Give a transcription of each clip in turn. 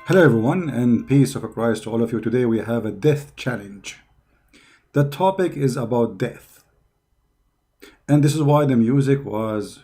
Hello everyone, and peace of Christ to all of you. Today we have a death challenge. The topic is about death, and this is why the music was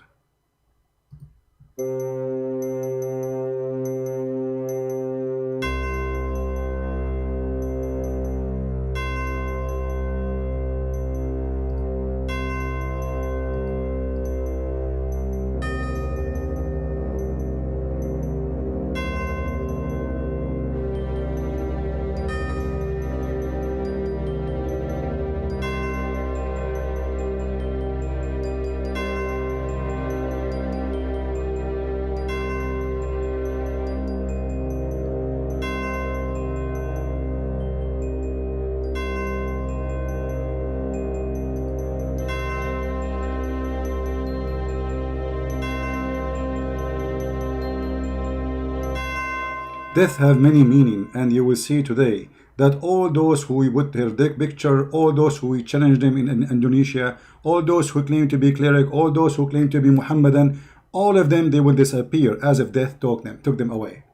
death have many meaning, and you will see today that all those who we put their dick picture, all those who we challenge them in Indonesia, all those who claim to be cleric, all those who claim to be Muhammadan, all of them, they will disappear as if death took them away.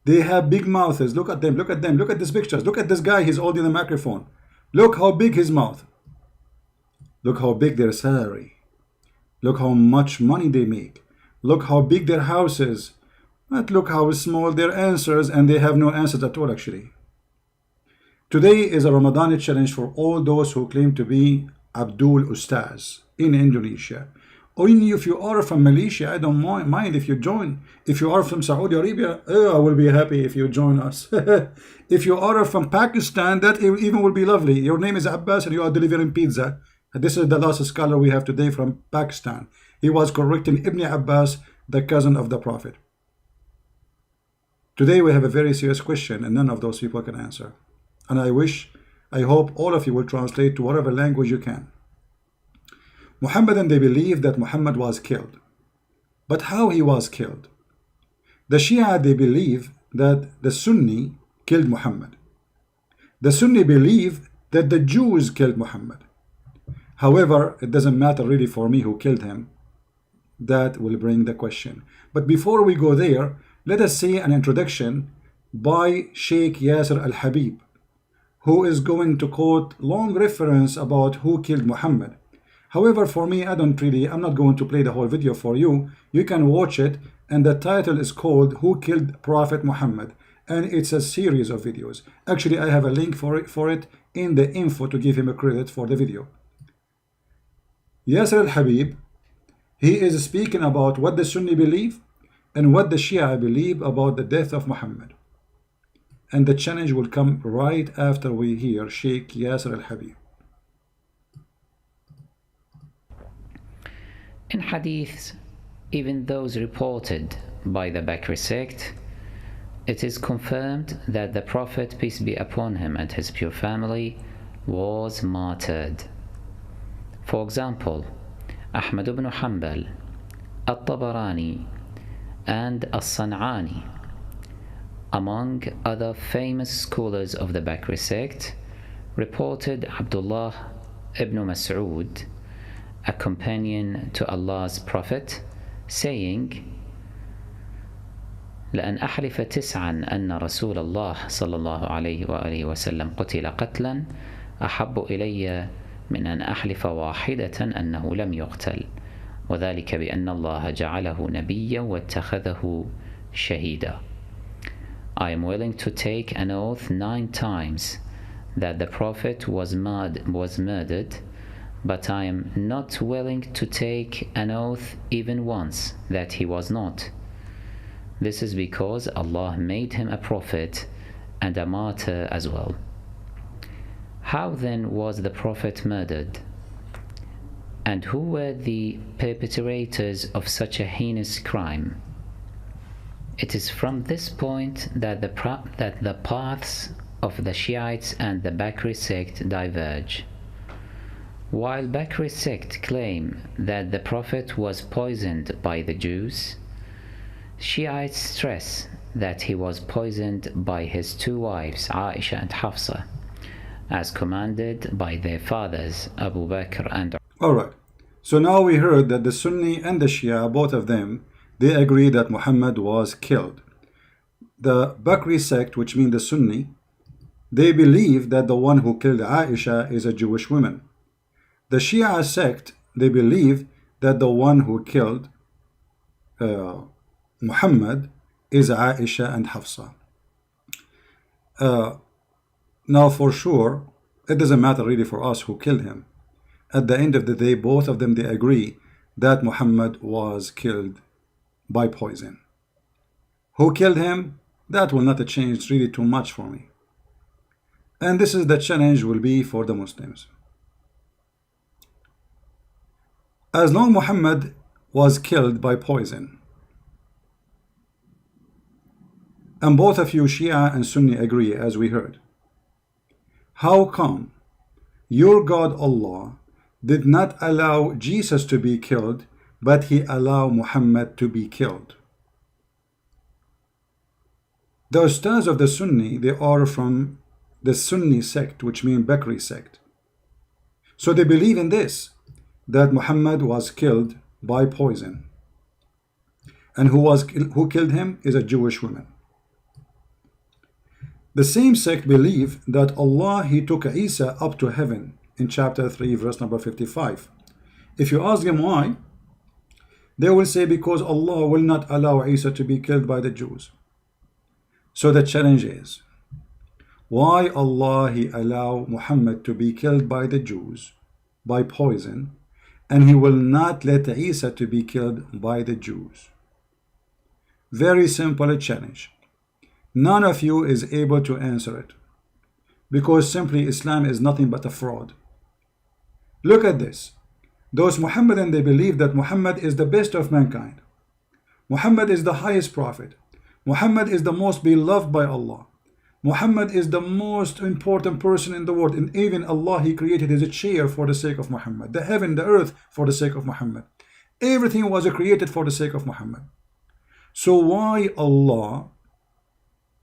They have big mouths. Look at them, look at them, look at these pictures. Look at this guy, he's holding the microphone. Look how big his mouth. Look how big their salary. Look how much money they make. Look how big their house is. But look how small their answers, and they have no answers at all actually. Today is a Ramadan challenge for all those who claim to be Abdul Ustadz in Indonesia. Only if you are from Malaysia, I don't mind if you join. If you are from Saudi Arabia, I will be happy if you join us. If you are from Pakistan, that even will be lovely. Your name is Abbas and you are delivering pizza. This is the last scholar we have today from Pakistan. He was correcting Ibn Abbas, the cousin of the Prophet. Today we have a very serious question, and none of those people can answer. And I hope all of you will translate to whatever language you can. Muhammadan, they believe that Muhammad was killed. But how he was killed? The Shia, they believe that the Sunni killed Muhammad. The Sunni believe that the Jews killed Muhammad. However, it doesn't matter really for me who killed him. That will bring the question. But before we go there, let us see an introduction by Sheikh Yasser al-Habib, who is going to quote long reference about who killed Muhammad. However, for me, I'm not going to play the whole video for you. You can watch it, and the title is called Who Killed Prophet Muhammad, and it's a series of videos. Actually, I have a link for it in the info to give him a credit for the video. Yasser al-Habib, he is speaking about what the Sunni believe and what the Shia believe about the death of Muhammad. And the challenge will come right after we hear Sheikh Yasser al-Habib. In hadiths, even those reported by the Bakri sect, it is confirmed that the Prophet, peace be upon him, and his pure family was martyred. For example, Ahmad ibn Hanbal, At-Tabarani, and As-San'ani, among other famous scholars of the Bakri sect, reported Abdullah ibn Mas'ud, a companion to Allah's Prophet, saying, لأن أحلف تسعا أن رسول الله صلى الله عليه وآله وسلم قتل قتلا أحب إلي من أن أحلف واحدة أنه لم يقتل وذلك بأن الله جعله نبيا واتخذه شهيدا. I am willing to take an oath 9 times that the Prophet was murdered, but I am not willing to take an oath even once that he was not. This is because Allah made him a prophet and a martyr as well. How then was the Prophet murdered? And who were the perpetrators of such a heinous crime? It is from this point that the paths of the Shiites and the Bakri sect diverge. While Bakri sect claim that the Prophet was poisoned by the Jews, Shiites stress that he was poisoned by his 2 wives, Aisha and Hafsa, as commanded by their fathers, Abu Bakr and Alright, so now we heard that the Sunni and the Shia, both of them, they agree that Muhammad was killed. the Bakri sect, which means the Sunni, they believe that the one who killed Aisha is a Jewish woman. The Shia sect, they believe that the one who killed Muhammad is Aisha and Hafsa. Now for sure, it doesn't matter really for us who killed him. At the end of the day, both of them, they agree that Muhammad was killed by poison. Who killed him? That will not change really too much for me. And this is the challenge will be for the Muslims. As long Muhammad was killed by poison, and both of you Shia and Sunni agree, as we heard, how come your God Allah did not allow Jesus to be killed, but he allowed Muhammad to be killed? The Ustadz of the Sunni, they are from the Sunni sect, which means Bakri sect. So they believe in this, that Muhammad was killed by poison. And who killed him is a Jewish woman. The same sect believe that Allah, he took Isa up to heaven in chapter 3, verse number 55. If you ask them why, they will say because Allah will not allow Isa to be killed by the Jews. So the challenge is, why Allah he allow Muhammad to be killed by the Jews by poison, and he will not let Isa to be killed by the Jews? Very simple challenge. None of you is able to answer it, because simply Islam is nothing but a fraud. Look at this. Those Muhammadan, they believe that Muhammad is the best of mankind. Muhammad is the highest prophet. Muhammad is the most beloved by Allah. Muhammad is the most important person in the world, and even Allah, he created his chair for the sake of Muhammad, the heaven, the earth for the sake of Muhammad. Everything was created for the sake of Muhammad. So why Allah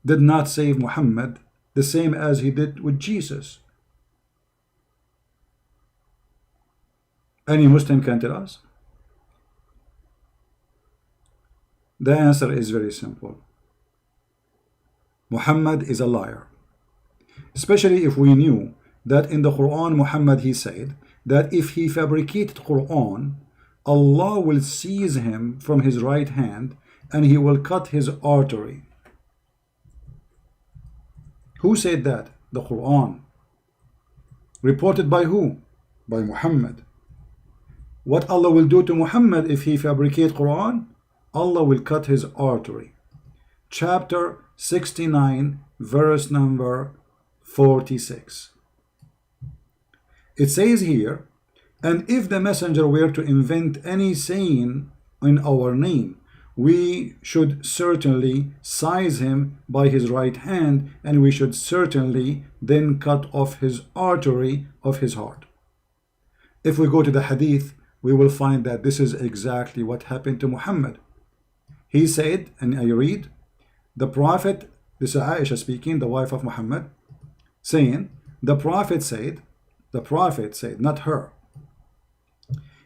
did not save Muhammad the same as he did with Jesus? Any Muslim can tell us? The answer is very simple. Muhammad is a liar. Especially if we knew that in the Quran, Muhammad, he said that if he fabricated Quran, Allah will seize him from his right hand and he will cut his artery. Who said that? The Quran. Reported by who? By Muhammad. What Allah will do to Muhammad if he fabricates Quran? Allah will cut his artery. Chapter 69, verse number 46. It says here, and if the messenger were to invent any saying in our name, we should certainly seize him by his right hand, and we should certainly then cut off his artery of his heart. If we go to the hadith, we will find that this is exactly what happened to Muhammad. He said, and I read, the Prophet, this is Aisha speaking, the wife of Muhammad, saying, the Prophet said, not her,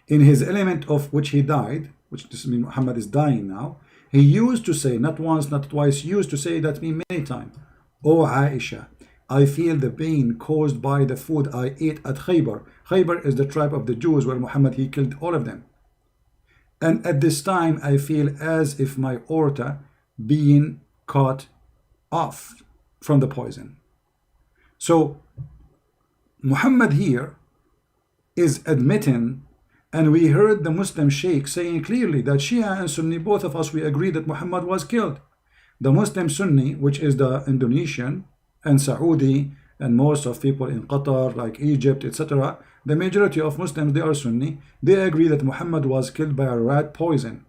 in his element of which he died, which this means Muhammad is dying now, he used to say, not once, not twice, used to say that me many times, O Aisha, I feel the pain caused by the food I ate at Khaybar. Khaybar is the tribe of the Jews where Muhammad, he killed all of them. And at this time, I feel as if my aorta being cut off from the poison. So Muhammad here is admitting, and we heard the Muslim Sheikh saying clearly that Shia and Sunni, both of us, we agree that Muhammad was killed. The Muslim Sunni, which is the Indonesian and Saudi and most of people in Qatar, like Egypt, etc., the majority of Muslims, they are Sunni, they agree that Muhammad was killed by a rat poison.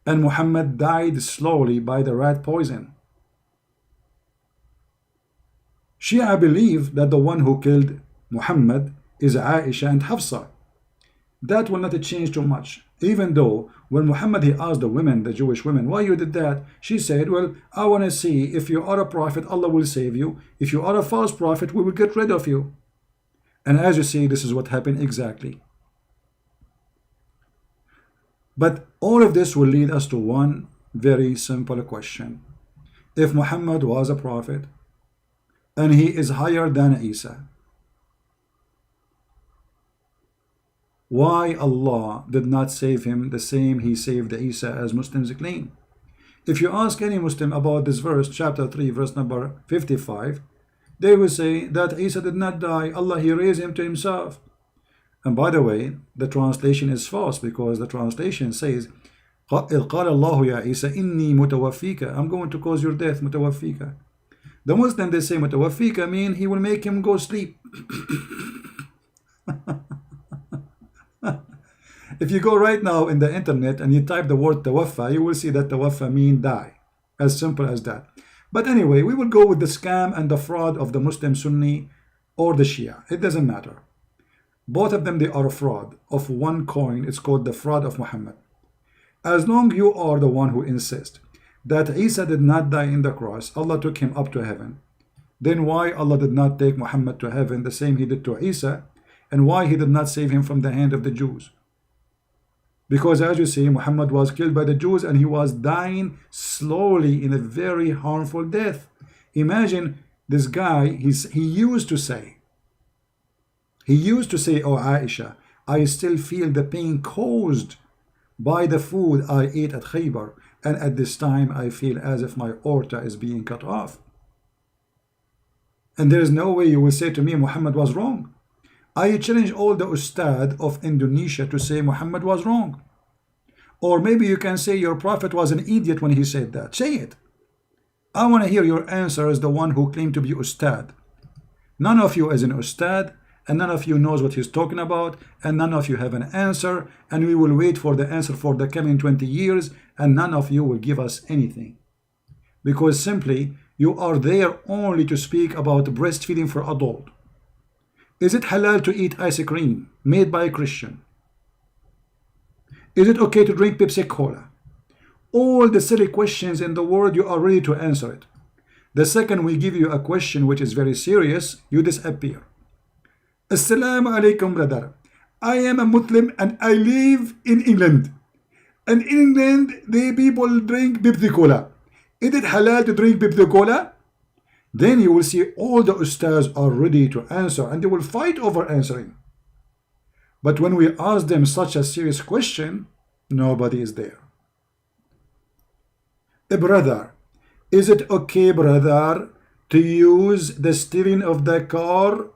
And Muhammad died slowly by the rat poison. Shia believe that the one who killed Muhammad is Aisha and Hafsa. That will not change too much. Even though when Muhammad, he asked the women, the Jewish women, why you did that? She said, well, I want to see if you are a prophet, Allah will save you. If you are a false prophet, we will get rid of you. And as you see, this is what happened exactly. But all of this will lead us to one very simple question. if Muhammad was a prophet and he is higher than Isa, why Allah did not save him the same he saved Isa as Muslims claim? If you ask any Muslim about this verse, chapter 3, verse number 55, they will say that Isa did not die, Allah, he raised him to himself. And by the way, the translation is false, because the translation says, إِذْ قَالَ اللَّهُ يَا عِيسَى إِنِّي مُتَوَفِّيكَ, I'm going to cause your death, مُتَوَفِّيكَ. The Muslim, they say مُتَوَفِّيكَ mean he will make him go sleep. If you go right now in the internet and you type the word tawaffa, you will see that tawaffa mean die. As simple as that. But anyway, we will go with the scam and the fraud of the Muslim Sunni or the Shia. It doesn't matter. Both of them, they are a fraud of one coin. It's called the fraud of Muhammad. As long you are the one who insists that Isa did not die in the cross, Allah took him up to heaven, then why Allah did not take Muhammad to heaven the same he did to Isa, and why he did not save him from the hand of the Jews? Because as you see, Muhammad was killed by the Jews and he was dying slowly in a very harmful death. Imagine this guy, he used to say, oh Aisha, I still feel the pain caused by the food I ate at Khaybar, and at this time I feel as if my aorta is being cut off. And there is no way you will say to me Muhammad was wrong. I challenge all the Ustadz of Indonesia to say Muhammad was wrong. Or maybe you can say your prophet was an idiot when he said that. Say it. I want to hear your answer as the one who claimed to be Ustadz. None of you is an Ustadz, and none of you knows what he's talking about, and none of you have an answer, and we will wait for the answer for the coming 20 years, and none of you will give us anything. Because simply, you are there only to speak about breastfeeding for adult. Is it halal to eat ice cream made by a Christian? Is it okay to drink Pepsi Cola? All the silly questions in the world, you are ready to answer it. The second we give you a question which is very serious, you disappear. Assalamu alaikum, brother. I am a Muslim and I live in England. And in England, the people drink Pepsi Cola. Is it halal to drink Pepsi Cola? Then you will see all the Ustadz are ready to answer and they will fight over answering. But when we ask them such a serious question, nobody is there. Brother, is it okay, brother, to use the steering of the car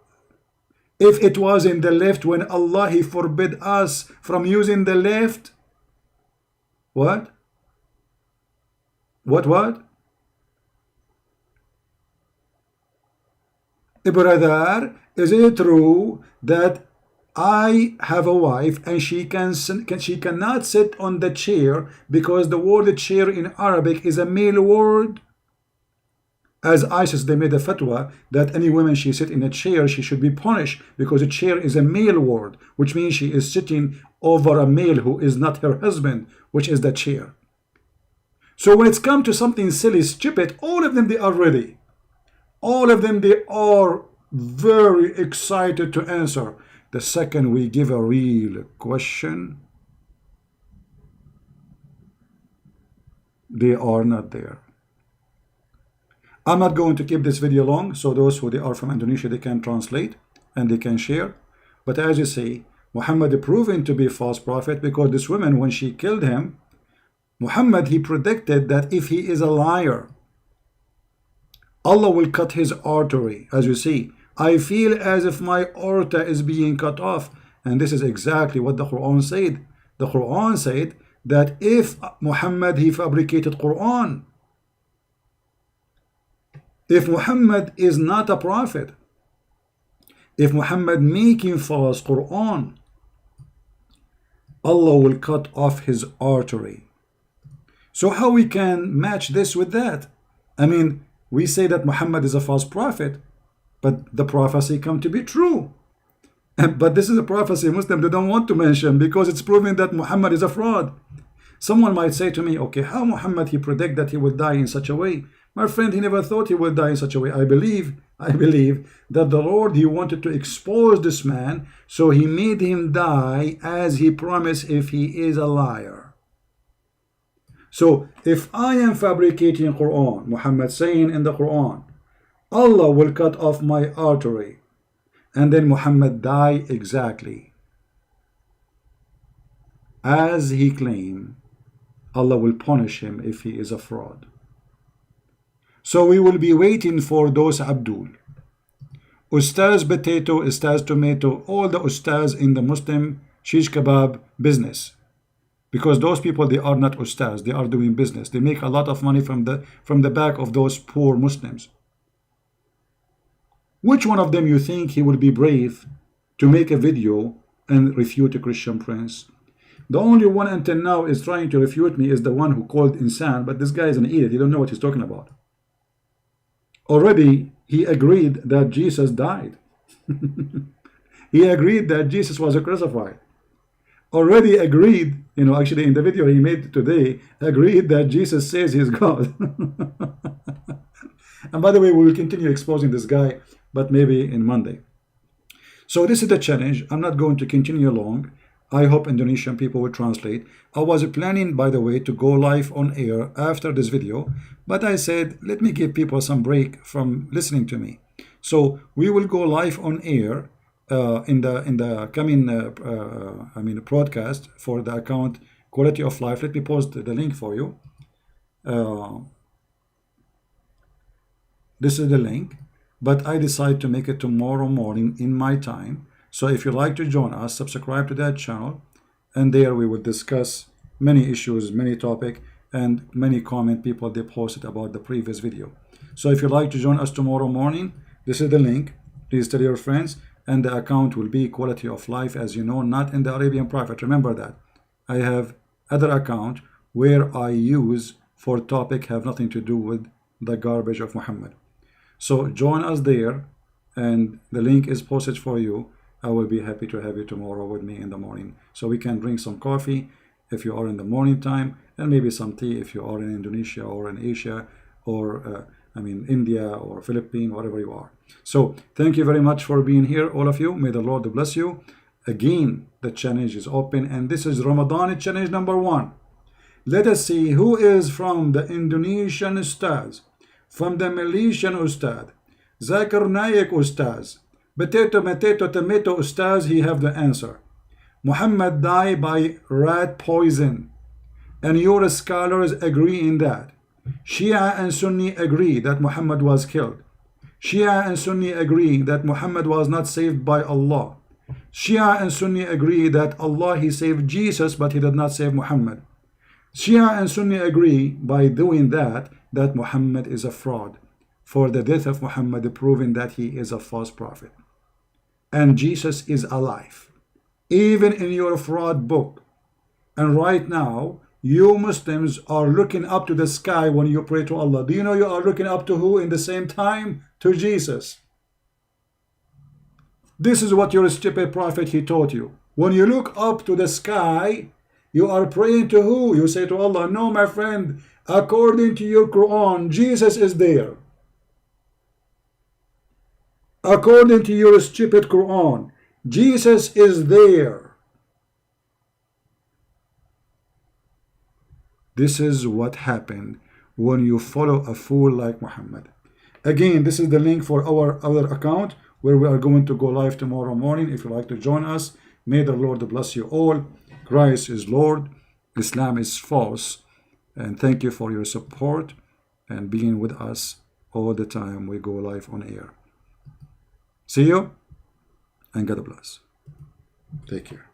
if it was in the left when Allah He forbid us from using the left? What? What? Brother, is it true that I have a wife and she cannot sit on the chair because the word chair in Arabic is a male word? As ISIS, they made a fatwa that any woman she sit in a chair, she should be punished because a chair is a male word, which means she is sitting over a male who is not her husband, which is the chair. So when it's come to something silly, stupid, all of them, they are ready. All of them, they are very excited to answer. The second we give a real question, they are not there. I'm not going to keep this video long, so those who they are from Indonesia, they can translate and they can share. But as you see, Muhammad proven to be a false prophet because this woman, when she killed him, Muhammad, he predicted that if he is a liar, Allah will cut his artery. As you see, I feel as if my aorta is being cut off. And this is exactly what the Quran said. The Quran said that if Muhammad, he fabricated Quran, if Muhammad is not a prophet, if Muhammad making false Quran, Allah will cut off his artery. So how we can match this with that? I mean, we say that Muhammad is a false prophet, but the prophecy come to be true. But this is a prophecy Muslims they don't want to mention because it's proving that Muhammad is a fraud. Someone might say to me, okay, how Muhammad he predict that he will die in such a way? My friend, he never thought he would die in such a way. I believe that the Lord, he wanted to expose this man, so he made him die as he promised if he is a liar. So if I am fabricating Quran, Muhammad saying in the Quran, Allah will cut off my artery, and then Muhammad die exactly as he claimed, Allah will punish him if he is a fraud. So we will be waiting for those Abdul, Ustaz Potato, Ustaz Tomato, all the Ustaz in the Muslim shish kebab business. Because those people, they are not Ustaz, they are doing business. They make a lot of money from the back of those poor Muslims. Which one of them you think he will be brave to make a video and refute a Christian prince? The only one until now is trying to refute me is the one who called Insan, but this guy is an idiot. He don't know what he's talking about. Already he agreed that Jesus died. He agreed that Jesus was crucified. Already agreed, actually in the video he made today, agreed that Jesus says he's God. And by the way, we will continue exposing this guy, but maybe in Monday. So this is the challenge. I'm not going to continue long. I hope Indonesian people will translate. I was planning, by the way, to go live on air after this video, but I said, let me give people some break from listening to me. So we will go live on air in the coming broadcast for the account Quality of Life. Let me post the link for you. This is the link, but I decide to make it tomorrow morning in my time. So if you'd like to join us, subscribe to that channel, and there we will discuss many issues, many topics, and many comment people they posted about the previous video. So if you'd like to join us tomorrow morning, this is the link. Please tell your friends, and the account will be Quality of Life, as you know, not in the Arabian Prophet. Remember that. I have other account where I use for topic have nothing to do with the garbage of Muhammad. So join us there, and the link is posted for you. I will be happy to have you tomorrow with me in the morning, so we can drink some coffee if you are in the morning time, and maybe some tea if you are in Indonesia or in Asia, or India or Philippines, wherever you are. So thank you very much for being here, all of you. May the Lord bless you. Again, the challenge is open, and this is Ramadan challenge number 1. Let us see who is from the Indonesian Ustaz, from the Malaysian Ustad, Zakir Naik Ustaz, Potato Tomato Ustaz. He have the answer. Muhammad died by rat poison, and your scholars agree in that. Shia and Sunni agree that Muhammad was killed. Shia and Sunni agree that Muhammad was not saved by Allah. Shia and Sunni agree that Allah, he saved Jesus, but he did not save Muhammad. Shia and Sunni agree by doing that Muhammad is a fraud, for the death of Muhammad proving that he is a false prophet. And Jesus is alive, even in your fraud book. And right now, you Muslims are looking up to the sky when you pray to Allah. Do you know you are looking up to who in the same time? To Jesus. This is what your stupid prophet, he taught you. When you look up to the sky, you are praying to who? You say to Allah, no, my friend, according to your Quran, Jesus is there. According to your stupid Quran, Jesus is there. This is what happened when you follow a fool like Muhammad. Again, this is the link for our other account where we are going to go live tomorrow morning. If you'd like to join us, may the Lord bless you all. Christ is Lord, Islam is false, and thank you for your support and being with us all the time we go live on air. See you, and God bless. Take care.